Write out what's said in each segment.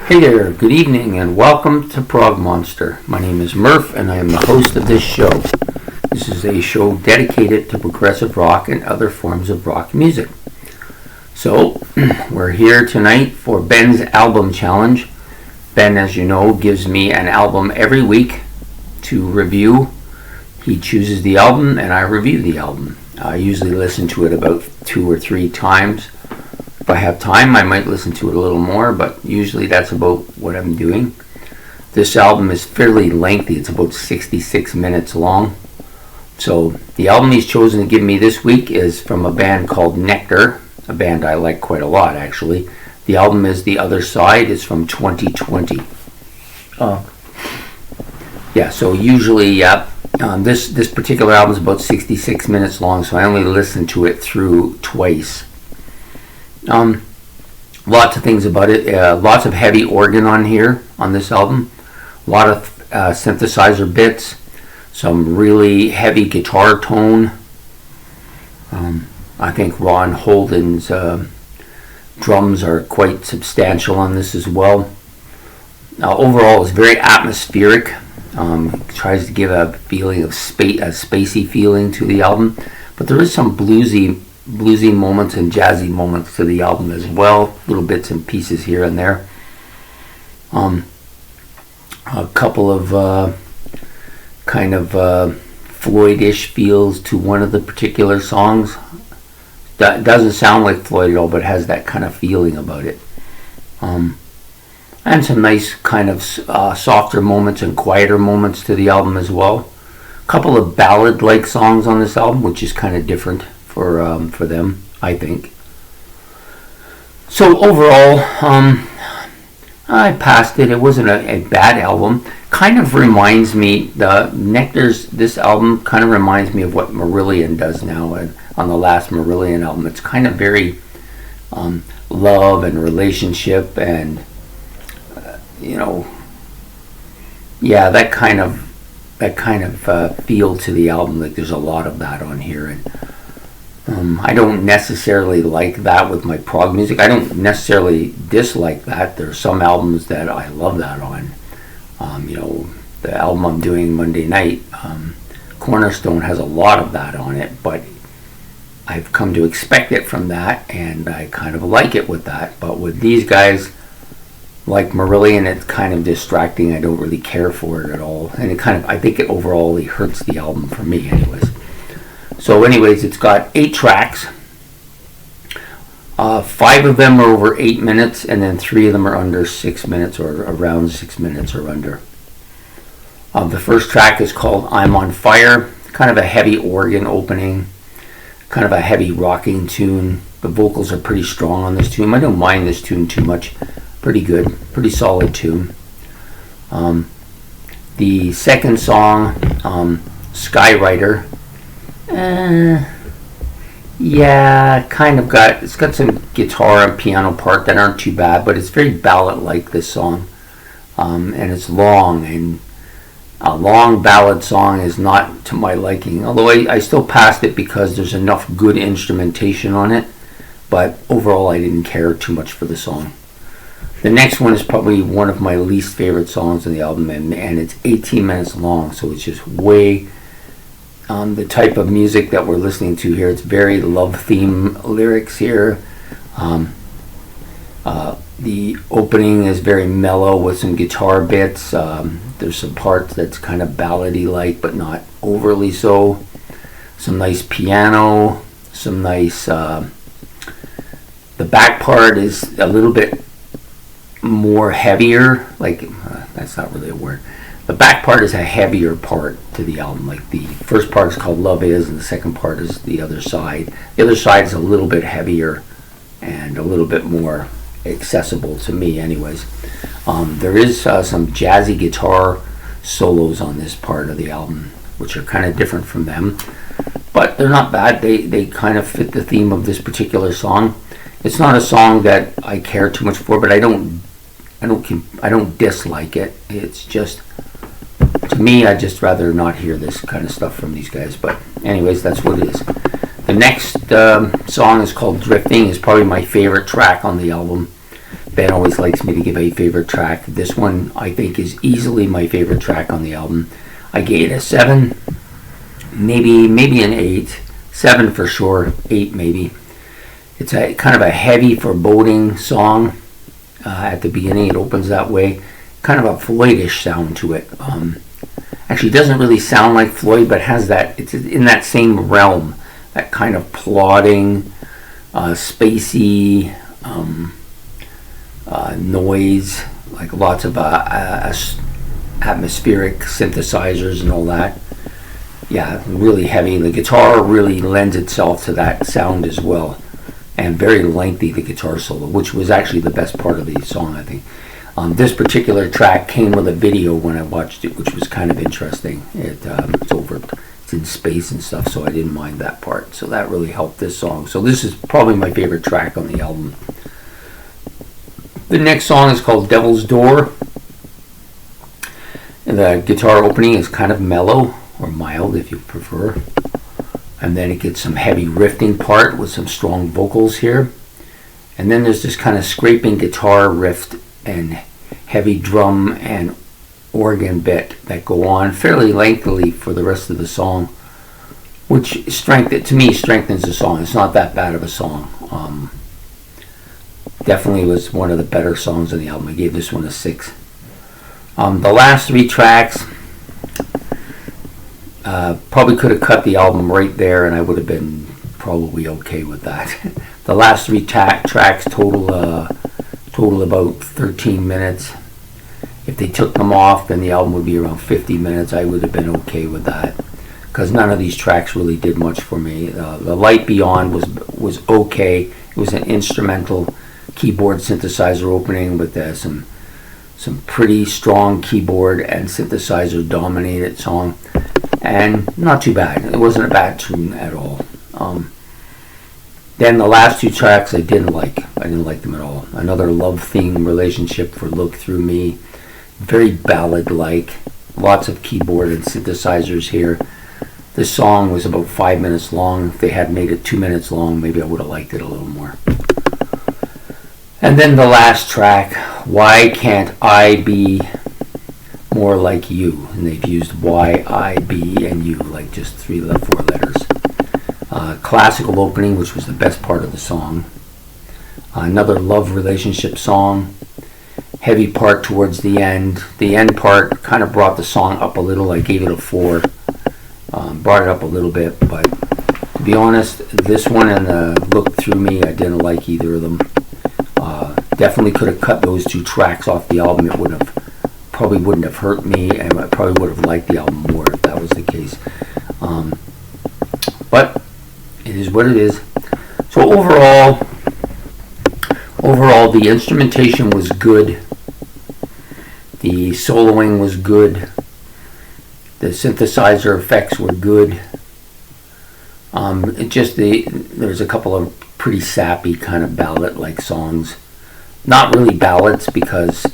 Hey there, good evening and welcome to Prog Monster. My name is Murph and I am the host of this show. This is a show dedicated to progressive rock and other forms of rock music. So, we're here tonight for Ben's album challenge. Ben, as you know, gives me an album every week to review. He chooses the album and I review the album. I usually listen to it about 2 or 3 times. If I have time, I might listen to it a little more, but usually that's about what I'm doing. This album is fairly lengthy. It's about 66 minutes long. So the album he's chosen to give me this week is from a band called Nektar, a band I like quite a lot, actually. The album is The Other Side. It's from 2020. So usually this particular album is about 66 minutes long, so I only listen to it through twice. Lots of things about it. Lots of heavy organ on here on this album. A lot of synthesizer bits. Some really heavy guitar tone. I think Ron Holden's drums are quite substantial on this as well. Overall, it's very atmospheric. Tries to give a feeling of a spacey feeling to the album, but there is some bluesy moments and jazzy moments to the album as well, little bits and pieces here and there. A couple of kind of Floyd-ish feels to one of the particular songs. That doesn't sound like Floyd at all, but has that kind of feeling about it. And some nice kind of softer moments and quieter moments to the album as well. A couple of ballad-like songs on this album, which is kind of different for them, I think. So overall, I passed it. It wasn't a bad album. Kind of reminds me, this album kind of reminds me of what Marillion does now, and on the last Marillion album. It's kind of very love and relationship and that kind of feel to the album. Like there's a lot of that on here, and I don't necessarily like that with my prog music. I don't necessarily dislike that. There are some albums that I love that on. The album I'm doing Monday night, Cornerstone, has a lot of that on it, but I've come to expect it from that, and I kind of like it with that. But with these guys, like Marillion, it's kind of distracting. I don't really care for it at all, and I think it overall hurts the album for me anyways. So anyways, it's got 8 tracks. 5 of them are over 8 minutes, and then 3 of them are under 6 minutes, or around 6 minutes or under. The first track is called I'm on Fire. Kind of a heavy organ opening, kind of a heavy rocking tune. The vocals are pretty strong on this tune. I don't mind this tune too much. Pretty good, pretty solid tune. The second song, Skywriter, it's got some guitar and piano part that aren't too bad, but it's very ballad-like, this song. And it's long, and a long ballad song is not to my liking, although I still passed it because there's enough good instrumentation on it, but overall I didn't care too much for the song. The next one is probably one of my least favorite songs on the album, and it's 18 minutes long, so it's just way the type of music that we're listening to here. It's very love theme lyrics here. The opening is very mellow with some guitar bits. There's some parts that's kind of ballady like, but not overly so. Some nice piano, some nice the back part is a little bit more heavier, that's not really a word. The back part is a heavier part to the album. Like the first part is called Love Is, and the second part is The Other Side. The Other Side is a little bit heavier and a little bit more accessible to me anyways. There is some jazzy guitar solos on this part of the album, which are kind of different from them, but they're not bad. They kind of fit the theme of this particular song. It's not a song that I care too much for, but I don't dislike it. It's just, to me, I'd just rather not hear this kind of stuff from these guys. But anyways, that's what it is. The next song is called Drifting. It's probably my favorite track on the album. Ben always likes me to give a favorite track. This one I think is easily my favorite track on the album. I gave it a 7, maybe an 8, 7 for sure, 8 maybe. It's a kind of a heavy, foreboding song. At the beginning, it opens that way. Kind of a Floydish sound to it. Actually, it doesn't really sound like Floyd, but has that. It's in that same realm. That kind of plodding, spacey noise, like lots of atmospheric synthesizers and all that. Yeah, really heavy. The guitar really lends itself to that sound as well. And very lengthy, the guitar solo, which was actually the best part of the song, I think. This particular track came with a video when I watched it, which was kind of interesting. It's in space and stuff, so I didn't mind that part. So that really helped this song. So this is probably my favorite track on the album. The next song is called Devil's Door. And the guitar opening is kind of mellow, or mild if you prefer. And then it gets some heavy riffing part with some strong vocals here. And then there's this kind of scraping guitar riff and heavy drum and organ bit that go on fairly lengthily for the rest of the song, which to me strengthens the song. It's not that bad of a song. Definitely was one of the better songs on the album. I gave this one a 6. The last 3 tracks, probably could have cut the album right there and I would have been probably okay with that. The last 3 tracks total about 13 minutes. If they took them off, then the album would be around 50 minutes. I would have been okay with that, because none of these tracks really did much for me. The Light Beyond was okay. It was an instrumental keyboard synthesizer opening with some pretty strong keyboard and synthesizer dominated song, and not too bad. It wasn't a bad tune at all. Then the last 2 tracks I didn't like. I didn't like them at all. Another love theme relationship for Look Through Me. Very ballad-like. Lots of keyboard and synthesizers here. This song was about 5 minutes long. If they had made it 2 minutes long, maybe I would have liked it a little more. And then the last track, Why Can't I Be More Like You? And they've used Y, I, B, and U, like just 4 letters. Classical opening, which was the best part of the song. Another love relationship song. Heavy part towards the end. The end part kind of brought the song up a little. I gave it a 4. Brought it up a little bit, but to be honest, this one and the Look Through Me, I didn't like either of them. Definitely could have cut those 2 tracks off the album. It probably wouldn't have hurt me, and I probably would have liked the album more if that was the case. But it is what it is. So overall, the instrumentation was good. The soloing was good. The synthesizer effects were good. There's a couple of pretty sappy kind of ballad-like songs. Not really ballads, because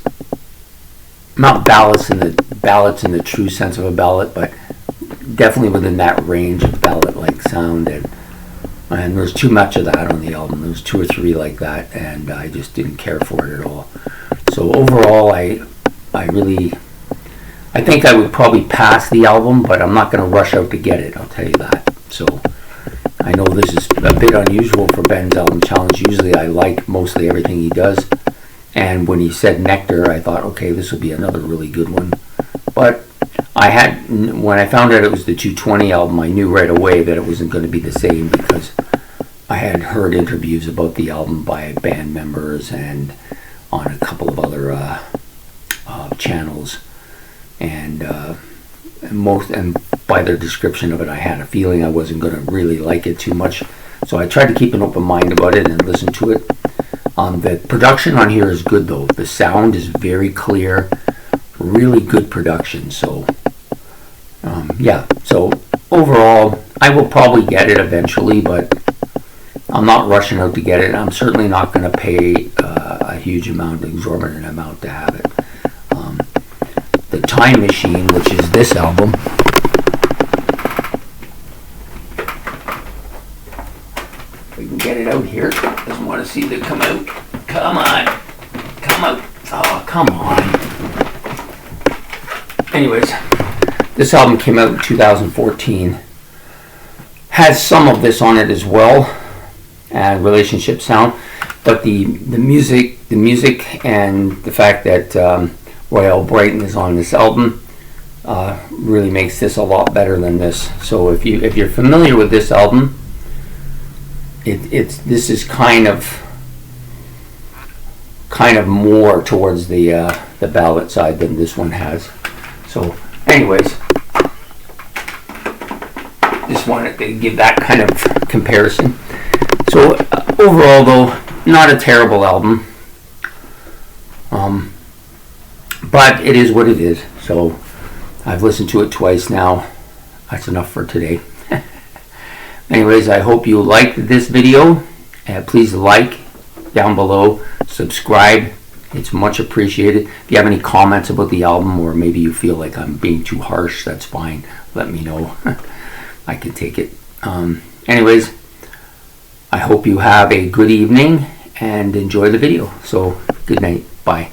not ballads in the true sense of a ballad, but definitely within that range of ballad-like sound, and there's too much of that on the album. There's 2 or 3 like that, and I just didn't care for it at all. So overall, I think I would probably pass the album, but I'm not going to rush out to get it, I'll tell you that. So I know this is a bit unusual for Ben's album challenge. Usually I like mostly everything he does, and when he said Nektar, I thought, okay, this will be another really good one. But when I found out it was the 220 album, I knew right away that it wasn't going to be the same, because I had heard interviews about the album by band members and on a couple of other channels, and by their description of it, I had a feeling I wasn't going to really like it too much. So I tried to keep an open mind about it and listen to it. The production on here is good, though. The sound is very clear, really good production. So so overall, I will probably get it eventually, but I'm not rushing out to get it. I'm certainly not going to pay a huge amount, exorbitant amount, to have it. The Time Machine, which is this album, we can get it out here. Doesn't want to see it come out. Come on. come on. Anyways, this album came out in 2014. Has some of this on it as well, and relationship sound, but the music and the fact that Roy L. Brighton is on this album really makes this a lot better than this. So if you're familiar with this album, this is kind of more towards the ballad side than this one has. So anyways, just wanted to give that kind of comparison. So overall though, not a terrible album, but it is what it is. So I've listened to it twice now. That's enough for today. Anyways, I hope you liked this video. Please like down below, subscribe. It's much appreciated. If you have any comments about the album, or maybe you feel like I'm being too harsh, that's fine. Let me know. I can take it. Anyways, I hope you have a good evening and enjoy the video. So good night. Bye.